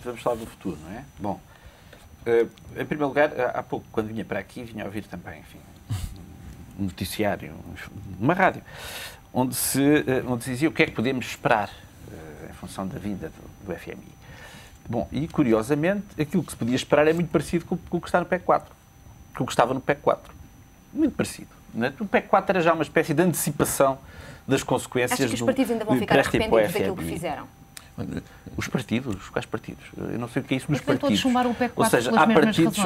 vamos falar do futuro, não é? Bom, em primeiro lugar, há pouco, quando vinha para aqui, vinha a ouvir também, enfim, um noticiário, uma rádio, onde se dizia o que é que podemos esperar em função da vinda do FMI. Bom, e curiosamente, aquilo que se podia esperar é muito parecido com o que está no PEC 4, com o que estava no PEC 4. Muito parecido. Não é? O PEC 4 era já uma espécie de antecipação das consequências. Acho que os partidos ainda vão ficar arrependidos daquilo que fizeram. Os partidos? Quais partidos? Eu não sei o que é isso dos partidos. O PEC 4 ou seja,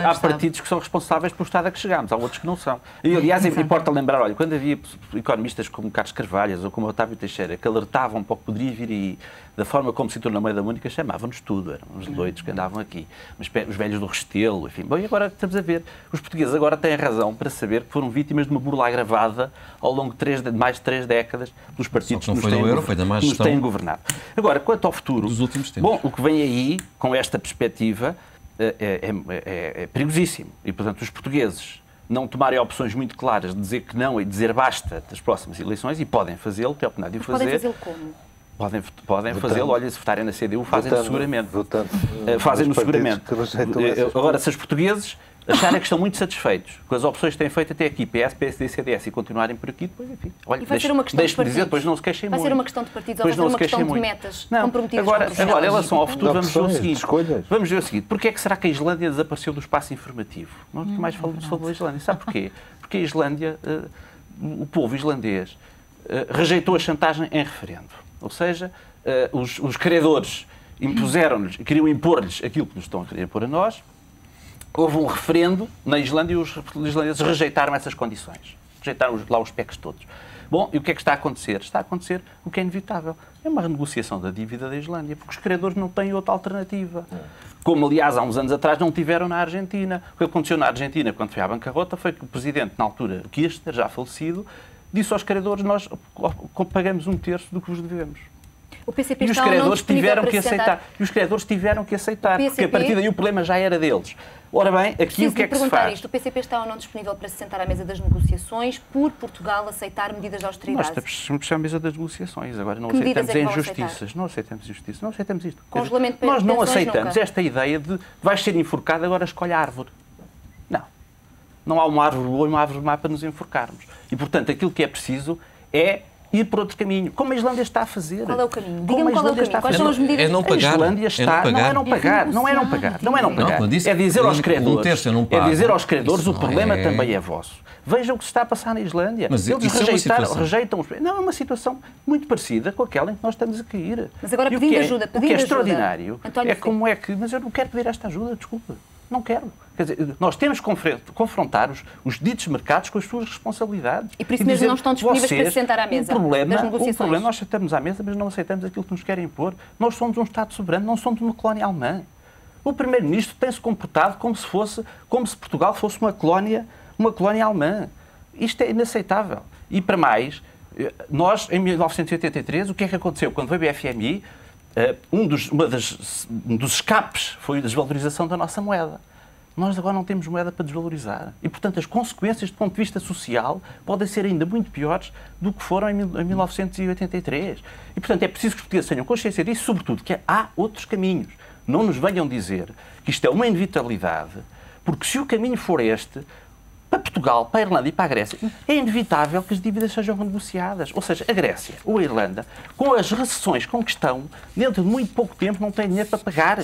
há partidos que são responsáveis pelo estado a que chegamos, há outros que não são. E, aliás, importa lembrar, olha, quando havia economistas como Carlos Carvalhas ou como Otávio Teixeira que alertavam para o que poderia vir aí, da forma como se tornou na moeda única, chamavam-nos tudo, eram uns doidos que andavam aqui. Os velhos do Restelo, enfim. Bom, e agora estamos a ver, os portugueses agora têm razão para saber que foram vítimas de uma burla agravada ao longo de mais de 3 décadas dos partidos que nos têm governado. Agora, quanto ao futuro, dos últimos tempos. Bom, o que vem aí, com esta perspectiva, é perigosíssimo. E, portanto, os portugueses não tomarem opções muito claras de dizer que não e dizer basta das próximas eleições, e podem fazê-lo, têm a oportunidade de o fazer. Podem fazê-lo como? Podem fazê-lo, olha, se votarem na CDU, fazem-no seguramente. Fazem-no seguramente. Agora, se os portugueses acharem que estão muito satisfeitos com as opções que têm feito até aqui, PS, PSD, CDS, e continuarem por aqui, depois, enfim. Olha, e vai ser uma questão de partidos. Dizer, depois não se queixem muito. Vai ser uma questão de partidos ou vai ser uma questão de metas comprometidas com Bruxelas? Agora, em relação ao futuro, vamos ver o seguinte. Vamos ver o seguinte. Porquê é que será que a Islândia desapareceu do espaço informativo? Não mais falamos sobre a Islândia. Sabe porquê? Porque a Islândia, o povo islandês, rejeitou a chantagem em referendo. Ou seja, os credores impuseram-lhes, queriam impor-lhes aquilo que nos estão a querer impor a nós. Houve um referendo na Islândia e os islandeses rejeitaram essas condições. Rejeitaram lá os PECs todos. Bom, e o que é que está a acontecer? Está a acontecer o que é inevitável. É uma renegociação da dívida da Islândia, porque os credores não têm outra alternativa. Como, aliás, há uns anos atrás não tiveram na Argentina. O que aconteceu na Argentina, quando foi à bancarrota, foi que o presidente, na altura, Kirchner, já falecido, disse aos credores: nós pagamos 1/3 do que vos devemos. O PCP e os credores tiveram que aceitar. E os credores tiveram que aceitar, porque a partir daí o problema já era deles. Ora bem, aqui o que é que se faz? Isto, o PCP está ou não disponível para se sentar à mesa das negociações por Portugal aceitar medidas de austeridade? Nós estamos à mesa das negociações, agora não aceitamos injustiças. Não aceitamos injustiça, não aceitamos isto. Nós não aceitamos esta ideia de vais ser enforcado, agora escolhe a árvore. Não. Não há uma árvore boa e uma árvore má para nos enforcarmos. E, portanto, aquilo que é preciso é ir por outro caminho, como a Islândia está a fazer. Qual é o caminho? Diga-me qual é o caminho. Quais são as medidas? É não pagar. A Islândia está... Não é não pagar. Não é não pagar. Não é não pagar. É dizer aos credores... É dizer aos credores o problema também é vosso. Vejam o que se está a passar na Islândia. Mas eles rejeitam... Não, é uma situação muito parecida com aquela em que nós estamos a cair. Mas agora pedindo ajuda. O que é extraordinário é como é que... Mas eu não quero pedir esta ajuda, desculpa. Não quero. Quer dizer, nós temos que confrontar os ditos mercados com as suas responsabilidades. E por isso mesmo não estão disponíveis para se sentar à mesa das negociações. O problema, nós sentamos à mesa, mas não aceitamos aquilo que nos querem impor. Nós somos um Estado soberano, não somos uma colónia alemã. O Primeiro-Ministro tem-se comportado como se Portugal fosse uma colónia alemã. Isto é inaceitável. E para mais, nós, em 1983, o que é que aconteceu? Quando veio o FMI, um dos escapes foi a desvalorização da nossa moeda. Nós agora não temos moeda para desvalorizar. E, portanto, as consequências do ponto de vista social podem ser ainda muito piores do que foram em 1983. E, portanto, é preciso que os portugueses tenham consciência disso, sobretudo, que há outros caminhos. Não nos venham dizer que isto é uma inevitabilidade, porque se o caminho for este, para Portugal, para a Irlanda e para a Grécia, é inevitável que as dívidas sejam renegociadas. Ou seja, a Grécia ou a Irlanda, com as recessões com que estão, dentro de muito pouco tempo não têm dinheiro para pagar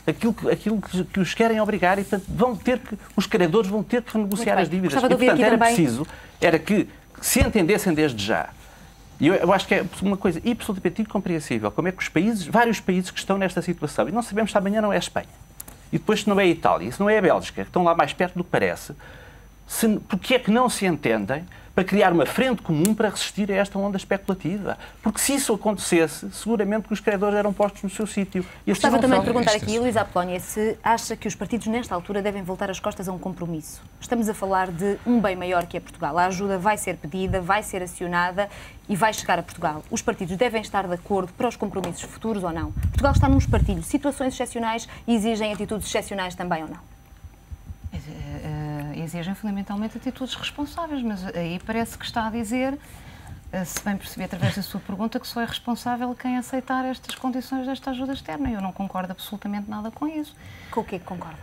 aquilo que os querem obrigar e, portanto, os credores vão ter que renegociar as dívidas. E, portanto, era que se entendessem desde já. E eu acho que é uma coisa absolutamente incompreensível como é que vários países que estão nesta situação, e não sabemos se amanhã não é a Espanha, e depois se não é a Itália, e se não é a Bélgica, que estão lá mais perto do que parece, porque é que não se entendem para criar uma frente comum para resistir a esta onda especulativa? Porque se isso acontecesse, seguramente que os credores eram postos no seu sítio. Gostava também de perguntar aqui, Luísa Apolónia, se acha que os partidos nesta altura devem voltar as costas a um compromisso. Estamos a falar de um bem maior que é Portugal. A ajuda vai ser pedida, vai ser acionada e vai chegar a Portugal. Os partidos devem estar de acordo para os compromissos futuros ou não? Portugal está num espartilho. Situações excepcionais exigem atitudes excepcionais também ou não? Exigem fundamentalmente atitudes responsáveis, mas aí parece que está a dizer se bem percebi através da sua pergunta, que só é responsável quem aceitar estas condições desta ajuda externa. Eu não concordo absolutamente nada com isso. Com o que concorda?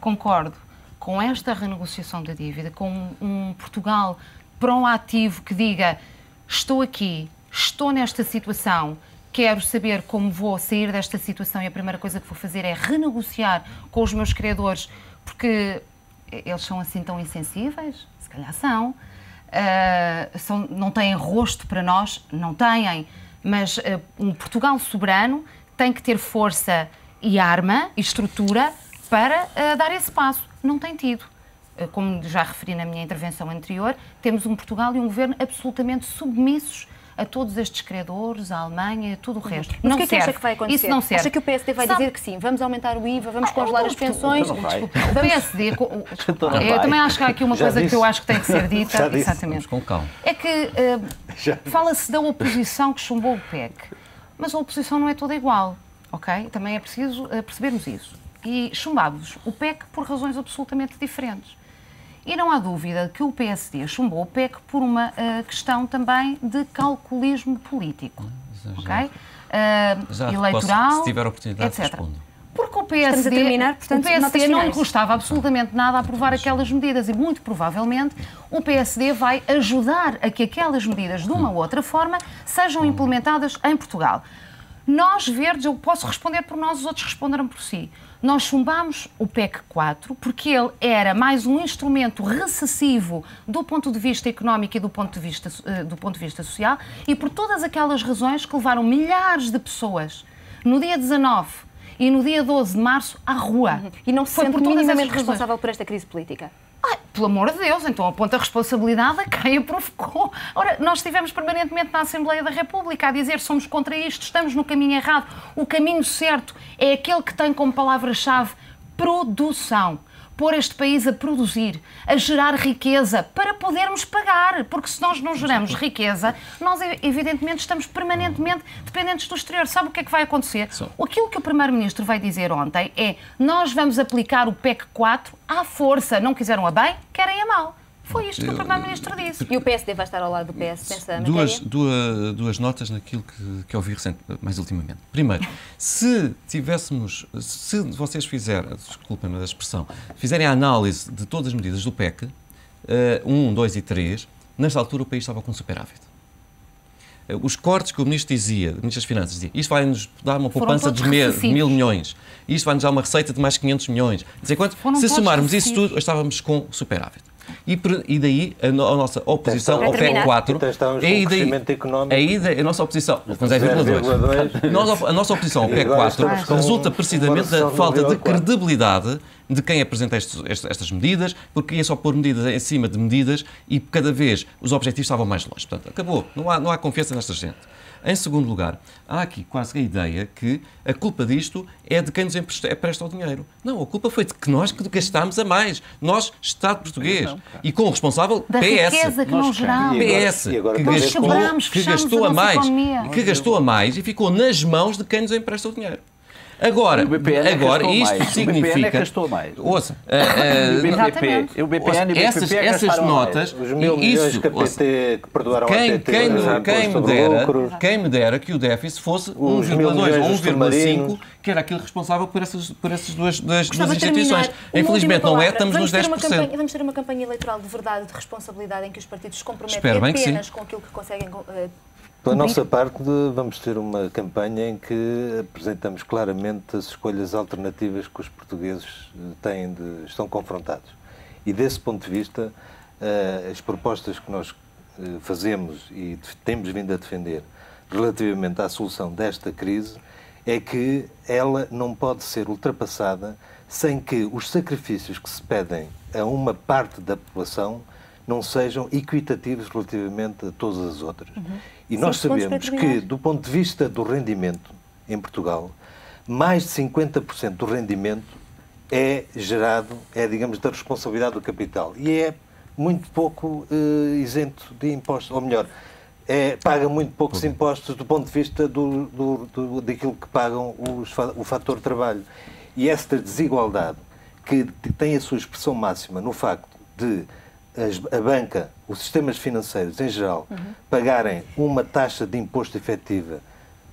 Concordo com esta renegociação da dívida, com um Portugal proativo que diga: estou aqui, estou nesta situação, quero saber como vou sair desta situação e a primeira coisa que vou fazer é renegociar com os meus credores, porque eles são assim tão insensíveis? Se calhar são. Não têm rosto para nós? Não têm. Mas um Portugal soberano tem que ter força e arma e estrutura para dar esse passo. Não tem tido. Como já referi na minha intervenção anterior, temos um Portugal e um governo absolutamente submissos a todos estes credores, a Alemanha, tudo o resto. Mas o que é que acha que vai acontecer? Isso não serve. Acha que o PSD vai dizer que sim, vamos aumentar o IVA, vamos congelar as pensões? O PSD... Eu também acho que há aqui uma coisa que eu acho que tem que ser dita. Exatamente. Com calma. É que fala-se da oposição que chumbou o PEC, mas a oposição não é toda igual, ok? Também é preciso percebermos isso. E chumbámos o PEC por razões absolutamente diferentes. E não há dúvida que o PSD chumbou o PEC por uma questão também de calculismo político, ok? Eleitoral, se tiver oportunidade, etc. respondo. Porque o PSD, o PSD não lhe custava absolutamente nada a aprovar aquelas medidas e, muito provavelmente, o PSD vai ajudar a que aquelas medidas, de uma ou outra forma, sejam implementadas em Portugal. Nós, verdes, eu posso responder por nós, os outros responderam por si. Nós chumbámos o PEC 4 porque ele era mais um instrumento recessivo do ponto de vista económico e do ponto de vista social e por todas aquelas razões que levaram milhares de pessoas no dia 19 e no dia 12 de março à rua. E não se sente minimamente responsável por esta crise política? Pelo amor de Deus, então aponta a responsabilidade a quem a provocou. Ora, nós estivemos permanentemente na Assembleia da República a dizer somos contra isto, estamos no caminho errado. O caminho certo é aquele que tem como palavra-chave produção. Pôr este país a produzir, a gerar riqueza para podermos pagar, porque se nós não geramos riqueza, nós evidentemente estamos permanentemente dependentes do exterior. Sabe o que é que vai acontecer? Aquilo que o Primeiro-Ministro vai dizer ontem é: nós vamos aplicar o PEC 4 à força, não quiseram a bem, querem a mal. Foi isto que o Primeiro-Ministro disse. E o PSD vai estar ao lado do PS nessa matéria? Duas notas naquilo que ouvi mais ultimamente. Primeiro, se vocês fizerem, desculpem-me a expressão, fizerem a análise de todas as medidas do PEC, 1, 2 e 3, nesta altura o país estava com superávit. Os cortes que o Ministro dizia, o Ministro das Finanças dizia, isto vai-nos dar uma poupança de 1.000 milhões, isto vai-nos dar uma receita de mais 500 milhões. Se somarmos isso tudo, estávamos com superávit. E daí a nossa oposição ao PEC 4 a nossa oposição a nossa oposição ao PEC 4 resulta precisamente da falta de credibilidade de quem apresenta estas medidas, porque ia só pôr medidas em cima de medidas e cada vez os objetivos estavam mais longe. Portanto, acabou. Não há confiança nesta gente. Em segundo lugar, há aqui quase a ideia que a culpa disto é de quem nos empresta o dinheiro. Não, a culpa foi de que nós que gastámos a mais. Nós, Estado português. E com o responsável da PS. Riqueza que não gerámos. PS, que gastou a mais e ficou nas mãos de quem nos empresta o dinheiro. Agora, isto significa... Ouça, o BPN e o BPP essas notas... Os 1.000 milhões que a PT que perdoaram quem me dera que o déficit fosse 1,2 ou 1,5, que era aquele responsável por essas duas instituições. Infelizmente não é, estamos nos 10%. Vamos ter uma campanha eleitoral de verdade, de responsabilidade, em que os partidos se comprometem apenas com aquilo que conseguem... Pela nossa parte, vamos ter uma campanha em que apresentamos claramente as escolhas alternativas que os portugueses estão confrontados. E desse ponto de vista, as propostas que nós fazemos e temos vindo a defender relativamente à solução desta crise é que ela não pode ser ultrapassada sem que os sacrifícios que se pedem a uma parte da população não sejam equitativos relativamente a todas as outras. E nós sabemos que, do ponto de vista do rendimento em Portugal, mais de 50% do rendimento é gerado, digamos, da responsabilidade do capital. E é muito pouco isento de impostos, ou melhor, paga muito poucos impostos do ponto de vista daquilo que pagam o fator trabalho. E esta desigualdade, que tem a sua expressão máxima no facto de a banca, os sistemas financeiros em geral, pagarem uma taxa de imposto efetiva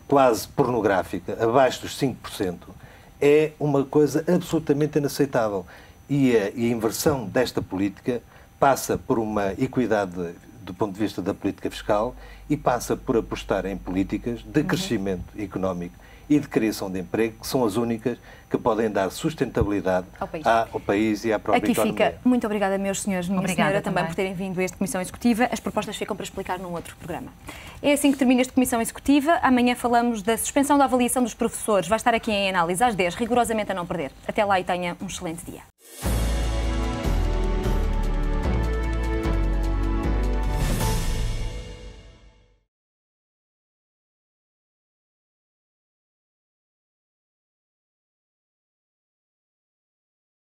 quase pornográfica, abaixo dos 5%, é uma coisa absolutamente inaceitável. E a inversão desta política passa por uma equidade do ponto de vista da política fiscal e passa por apostar em políticas de crescimento económico e de criação de emprego, que são as únicas que podem dar sustentabilidade ao país e à própria economia. Aqui fica. Muito obrigada, meus senhores, minha senhora, também por terem vindo a esta Comissão Executiva. As propostas ficam para explicar num outro programa. É assim que termina esta Comissão Executiva. Amanhã falamos da suspensão da avaliação dos professores. Vai estar aqui em análise às 10, rigorosamente a não perder. Até lá e tenha um excelente dia.